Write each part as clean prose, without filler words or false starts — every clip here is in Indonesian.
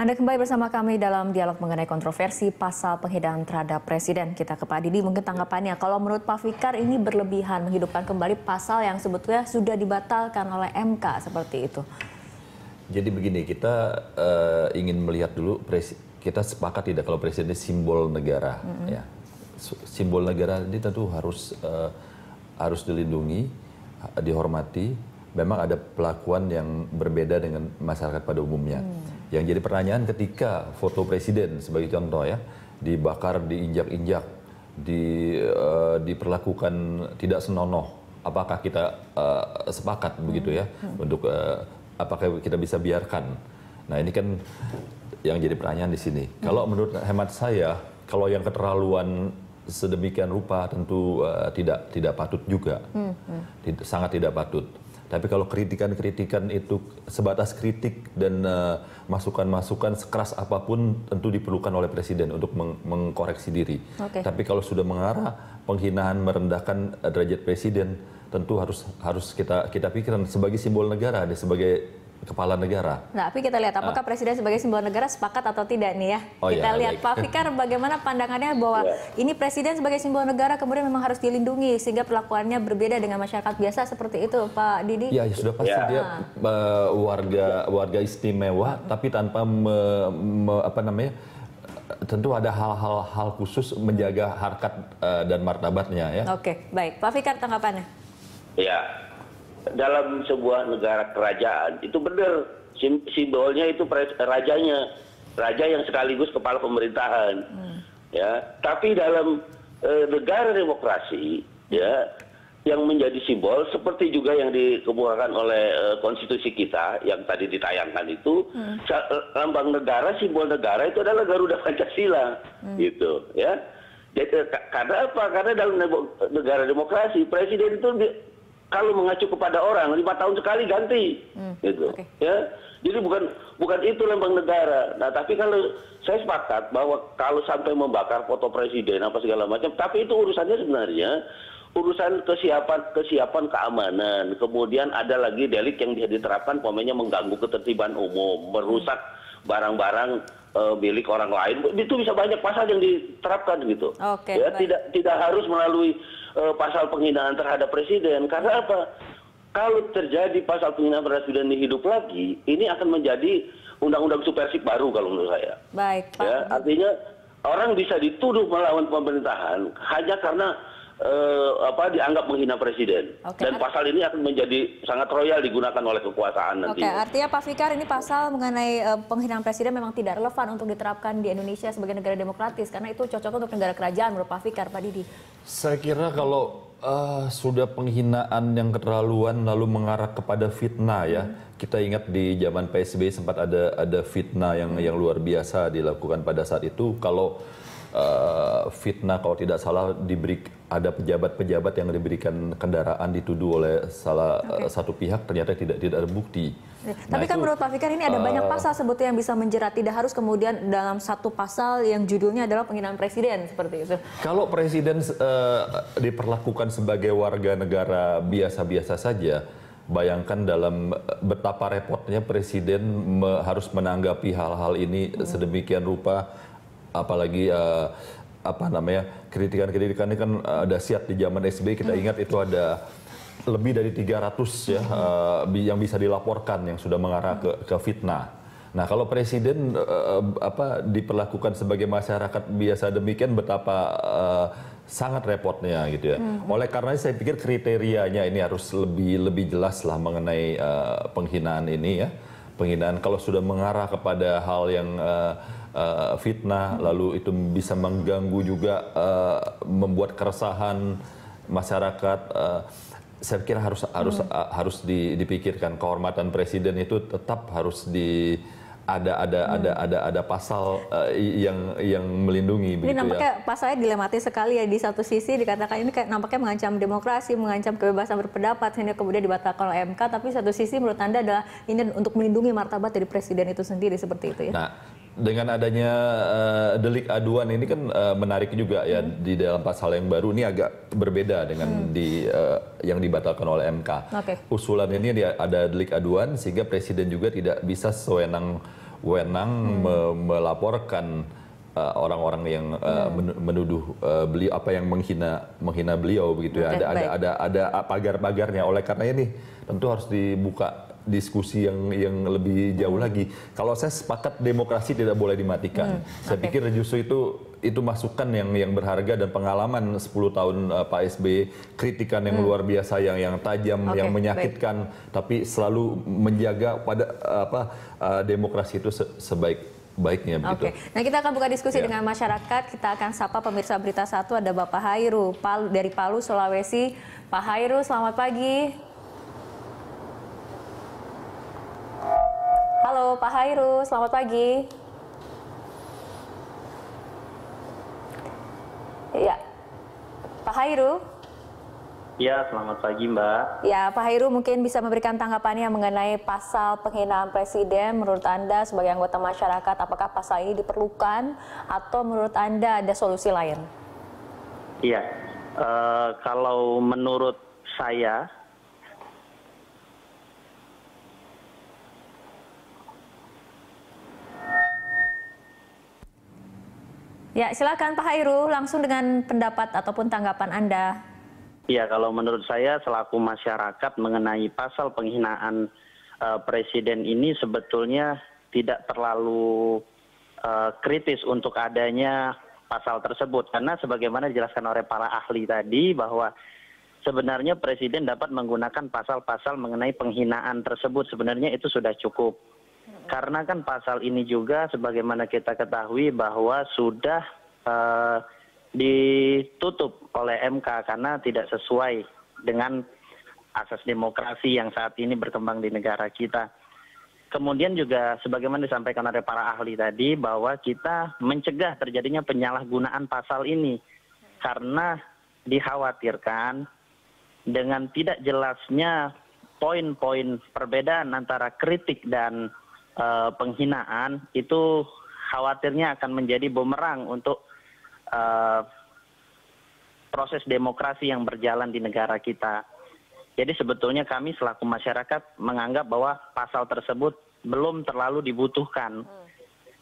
Anda kembali bersama kami dalam dialog mengenai kontroversi pasal penghinaan terhadap Presiden. Kita ke Pak Didi, mungkin tanggapannya. Kalau menurut Pak Fikar ini berlebihan menghidupkan kembali pasal yang sebetulnya sudah dibatalkan oleh MK seperti itu. Jadi begini, kita ingin melihat dulu, kita sepakat tidak kalau Presiden ini simbol negara. Ya. Simbol negara ini tentu harus dilindungi, dihormati. Memang ada pelakuan yang berbeda dengan masyarakat pada umumnya. Yang jadi pertanyaan ketika foto presiden sebagai contoh ya, dibakar, diinjak-injak, diperlakukan tidak senonoh, apakah kita sepakat begitu ya, untuk apakah kita bisa biarkan? Nah ini kan yang jadi pertanyaan di sini. Kalau menurut hemat saya, kalau yang keterlaluan sedemikian rupa tentu tidak patut juga, sangat tidak patut. Tapi kalau kritikan-kritikan itu sebatas kritik dan masukan-masukan sekeras apapun tentu diperlukan oleh Presiden untuk mengkoreksi diri. Tapi kalau sudah mengarah penghinaan merendahkan derajat Presiden, tentu harus kita pikirkan sebagai simbol negara, sebagai kepala negara. Nah, tapi kita lihat apakah Presiden sebagai simbol negara sepakat atau tidak nih ya. Kita lihat Pak Fikar bagaimana pandangannya bahwa ini Presiden sebagai simbol negara kemudian memang harus dilindungi sehingga perlakuannya berbeda dengan masyarakat biasa seperti itu, Pak Didi. Ya, sudah pasti dia warga istimewa tapi tanpa tentu ada hal-hal khusus menjaga harkat dan martabatnya ya. Oke, baik. Pak Fikar tanggapannya. Ya. Dalam sebuah negara kerajaan itu benar simbolnya itu rajanya, raja yang sekaligus kepala pemerintahan. Ya, tapi dalam negara demokrasi ya yang menjadi simbol seperti juga yang dikemukakan oleh konstitusi kita yang tadi ditayangkan itu lambang negara, simbol negara itu adalah Garuda Pancasila gitu ya. Jadi, karena apa? Karena dalam negara demokrasi presiden itu kalau mengacu kepada orang 5 tahun sekali ganti, gitu. Ya, jadi bukan itu lambang negara. Nah, tapi kalau saya sepakat bahwa kalau sampai membakar foto presiden apa segala macam, tapi itu urusannya sebenarnya urusan kesiapan keamanan. Kemudian ada lagi delik yang diterapkan, umpamanya mengganggu ketertiban umum, merusak barang-barang milik orang lain. Itu bisa banyak pasal yang diterapkan gitu. Ya, tidak harus melalui pasal penghinaan terhadap presiden. Karena apa? Kalau terjadi pasal penghinaan terhadap presiden hidup lagi, ini akan menjadi undang-undang subversif baru kalau menurut saya. Baik, Pak. Ya, artinya orang bisa dituduh melawan pemerintahan hanya karena dianggap menghina presiden. Dan pasal ini akan menjadi sangat royal digunakan oleh kekuasaan nanti. Artinya Pak Fikar ini pasal mengenai penghinaan presiden memang tidak relevan untuk diterapkan di Indonesia sebagai negara demokratis karena itu cocok untuk negara kerajaan menurut Pak Fikar, Pak Didi. Saya kira kalau sudah penghinaan yang keterlaluan lalu mengarah kepada fitnah ya. Kita ingat di zaman PSBY sempat ada fitnah yang luar biasa dilakukan pada saat itu. Kalau fitnah kalau tidak salah ada pejabat-pejabat yang diberikan kendaraan dituduh oleh salah satu pihak ternyata tidak ada bukti. Tapi kan menurut Pak Fikar ini ada banyak pasal sebetulnya yang bisa menjerat, tidak harus kemudian dalam satu pasal yang judulnya adalah penghinaan presiden seperti itu. Kalau presiden diperlakukan sebagai warga negara biasa-biasa saja, bayangkan dalam betapa repotnya presiden harus menanggapi hal-hal ini sedemikian rupa. Apalagi kritikan-kritikan ini kan dahsyat di zaman SBY. Kita ingat itu ada lebih dari 300 ya yang bisa dilaporkan yang sudah mengarah ke fitnah. Nah, kalau presiden diperlakukan sebagai masyarakat biasa demikian, betapa sangat repotnya gitu ya. Oleh karena saya pikir kriterianya ini harus lebih jelas lah mengenai penghinaan ini ya. Penghinaan kalau sudah mengarah kepada hal yang fitnah, lalu itu bisa mengganggu juga, membuat keresahan masyarakat. Saya kira harus dipikirkan kehormatan presiden itu tetap harus ada pasal yang melindungi. Ini nampaknya pasalnya dilematis sekali ya. Di satu sisi dikatakan ini kayak nampaknya mengancam demokrasi, mengancam kebebasan berpendapat sehingga kemudian dibatalkan oleh MK. Tapi satu sisi menurut Anda adalah ini untuk melindungi martabat dari presiden itu sendiri seperti itu ya. Nah, dengan adanya delik aduan ini kan menarik juga ya di dalam pasal yang baru ini agak berbeda dengan yang dibatalkan oleh MK. Usulan ini ada delik aduan sehingga presiden juga tidak bisa sewenang wewenang melaporkan orang-orang yang menuduh beliau, apa yang menghina beliau begitu ya. Ada pagar-pagarnya. Oleh karena ini tentu harus dibuka diskusi yang lebih jauh lagi. Kalau saya sepakat demokrasi tidak boleh dimatikan. Saya pikir justru itu masukan yang berharga dan pengalaman 10 tahun Pak SBY, kritikan yang luar biasa, yang tajam, yang menyakitkan, tapi selalu menjaga pada demokrasi itu sebaik-baiknya begitu. Nah, kita akan buka diskusi dengan masyarakat. Kita akan sapa pemirsa Berita Satu, ada Bapak Hairu dari Palu, Sulawesi. Pak Hairu, selamat pagi. Halo Pak Hairu, selamat pagi. Ya, Pak Hairu. Ya, selamat pagi Mbak. Ya, Pak Hairu mungkin bisa memberikan tanggapannya mengenai pasal penghinaan presiden. Menurut Anda sebagai anggota masyarakat, apakah pasal ini diperlukan atau menurut Anda ada solusi lain? Iya, kalau menurut saya, ya, silakan Pak Hairu, langsung dengan pendapat ataupun tanggapan Anda. ya kalau menurut saya selaku masyarakat mengenai pasal penghinaan presiden ini sebetulnya tidak terlalu kritis untuk adanya pasal tersebut. Karena sebagaimana dijelaskan oleh para ahli tadi bahwa sebenarnya presiden dapat menggunakan pasal-pasal mengenai penghinaan tersebut. Sebenarnya itu sudah cukup. Karena kan pasal ini juga sebagaimana kita ketahui bahwa sudah ditutup oleh MK karena tidak sesuai dengan asas demokrasi yang saat ini berkembang di negara kita. Kemudian juga sebagaimana disampaikan oleh para ahli tadi bahwa kita mencegah terjadinya penyalahgunaan pasal ini karena dikhawatirkan dengan tidak jelasnya poin-poin perbedaan antara kritik dan penghinaan itu khawatirnya akan menjadi bumerang untuk proses demokrasi yang berjalan di negara kita. Jadi sebetulnya kami selaku masyarakat menganggap bahwa pasal tersebut belum terlalu dibutuhkan.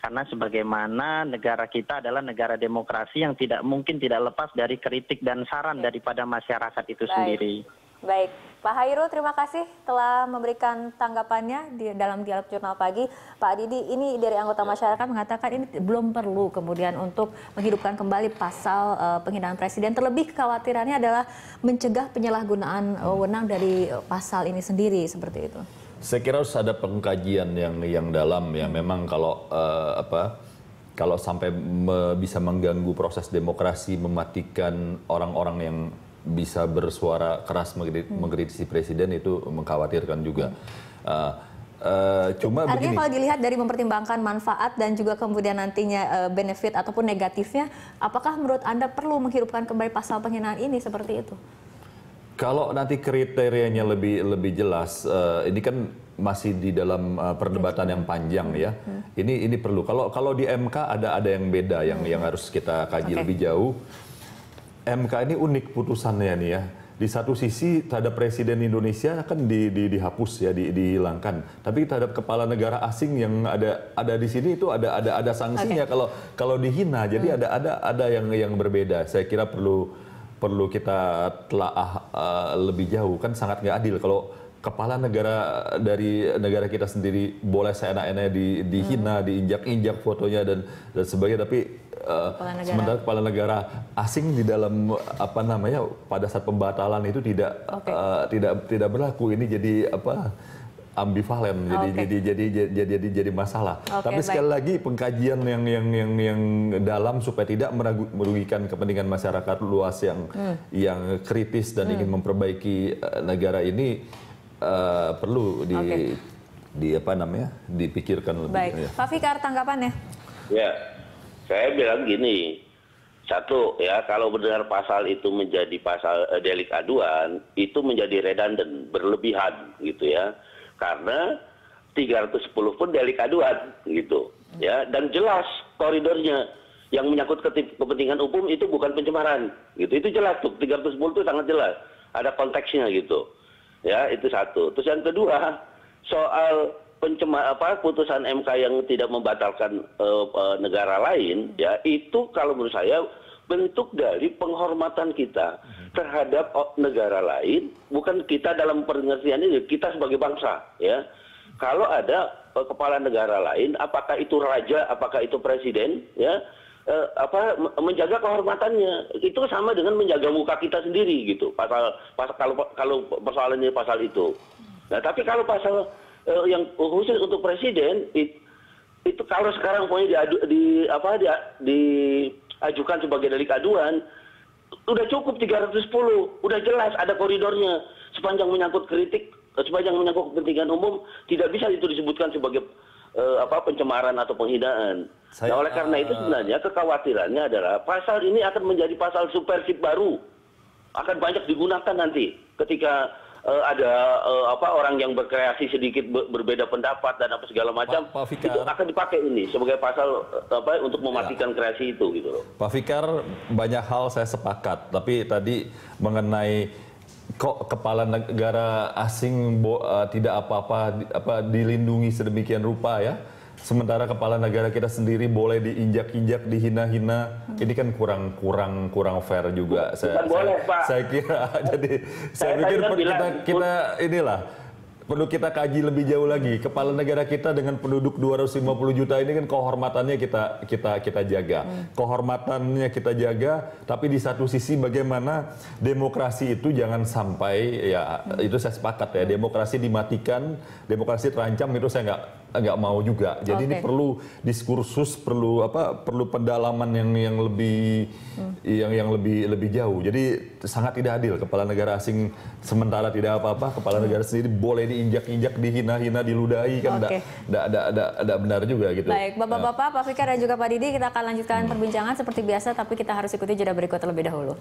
Karena sebagaimana negara kita adalah negara demokrasi yang tidak mungkin tidak lepas dari kritik dan saran daripada masyarakat itu sendiri. Baik, Pak Hairu, terima kasih telah memberikan tanggapannya dalam dialog Jurnal Pagi. Pak Didi, ini dari anggota masyarakat mengatakan ini belum perlu kemudian untuk menghidupkan kembali pasal penghinaan presiden. Terlebih kekhawatirannya adalah mencegah penyalahgunaan wewenang dari pasal ini sendiri, seperti itu. Saya kira harus ada pengkajian yang dalam ya. Memang kalau kalau sampai bisa mengganggu proses demokrasi, mematikan orang-orang yang bisa bersuara keras mengkritisi presiden, itu mengkhawatirkan juga. Cuma artinya begini, kalau dilihat dari mempertimbangkan manfaat dan juga kemudian nantinya benefit ataupun negatifnya, apakah menurut Anda perlu menghidupkan kembali pasal penghinaan ini seperti itu? Kalau nanti kriterianya lebih jelas, ini kan masih di dalam perdebatan yang panjang ya. Ini perlu. Kalau di MK ada yang beda yang harus kita kaji lebih jauh. MK ini unik putusannya nih ya. Di satu sisi terhadap presiden Indonesia kan dihapus ya, dihilangkan. Tapi terhadap kepala negara asing yang ada di sini itu ada sanksinya kalau dihina. Jadi ada yang berbeda. Saya kira perlu kita telaah lebih jauh. Kan sangat nggak adil kalau kepala negara dari negara kita sendiri boleh seenak-enaknya dihina, diinjak-injak fotonya dan sebagainya. Tapi sementara kepala negara asing di dalam pada saat pembatalan itu tidak berlaku. Ini jadi ambivalen, jadi masalah. Tapi sekali lagi pengkajian yang dalam supaya tidak merugikan kepentingan masyarakat luas yang kritis dan ingin memperbaiki negara ini perlu dipikirkan lebih. Baik, Pak Fikar, tanggapannya? Ya, saya bilang gini, satu ya, kalau benar pasal itu menjadi pasal delik aduan, itu menjadi redundant, berlebihan gitu ya. Karena 310 pun delik aduan gitu ya, dan jelas koridornya yang menyangkut kepentingan umum itu bukan pencemaran gitu. Itu jelas tuh, 310 itu sangat jelas, ada konteksnya gitu. Ya, itu satu. Terus yang kedua, soal putusan MK yang tidak membatalkan negara lain, ya itu kalau menurut saya bentuk dari penghormatan kita terhadap negara lain, bukan kita dalam pengertian ini, kita sebagai bangsa, ya. Kalau ada kepala negara lain, apakah itu raja, apakah itu presiden, ya, menjaga kehormatannya, itu sama dengan menjaga muka kita sendiri, gitu. Kalau persoalannya pasal itu. Nah, tapi kalau pasal yang khusus untuk presiden, itu kalau sekarang pokoknya diajukan sebagai delik aduan, udah cukup 310, udah jelas ada koridornya. Sepanjang menyangkut kritik, sepanjang menyangkut kepentingan umum, tidak bisa itu disebutkan sebagai pencemaran atau penghinaan. Nah, oleh karena itu sebenarnya kekhawatirannya adalah pasal ini akan menjadi pasal subversif baru, akan banyak digunakan nanti ketika ada orang yang berkreasi sedikit berbeda pendapat dan apa segala macam, itu akan dipakai ini sebagai pasal untuk mematikan kreasi itu, gitu loh. Pak Fikar, banyak hal saya sepakat, tapi tadi mengenai kok kepala negara asing tidak apa-apa dilindungi sedemikian rupa, ya, sementara kepala negara kita sendiri boleh diinjak-injak, dihina-hina, ini kan kurang fair juga. Saya kira, jadi saya pikir kita inilah perlu kita kaji lebih jauh lagi. Kepala negara kita dengan penduduk 250 juta ini kan kehormatannya kita jaga. Kehormatannya kita jaga, tapi di satu sisi bagaimana demokrasi itu jangan sampai, ya itu saya sepakat ya, demokrasi dimatikan, demokrasi terancam, itu saya nggak mau juga. Jadi ini perlu diskursus, perlu pendalaman yang lebih jauh. Jadi sangat tidak adil kepala negara asing sementara tidak apa-apa, kepala negara sendiri boleh diinjak-injak, dihina-hina, diludahi, kan tidak benar juga gitu. Baik, Bapak-bapak, Pak Fikar dan juga Pak Didi, kita akan lanjutkan perbincangan seperti biasa, tapi kita harus ikuti jeda berikut terlebih dahulu.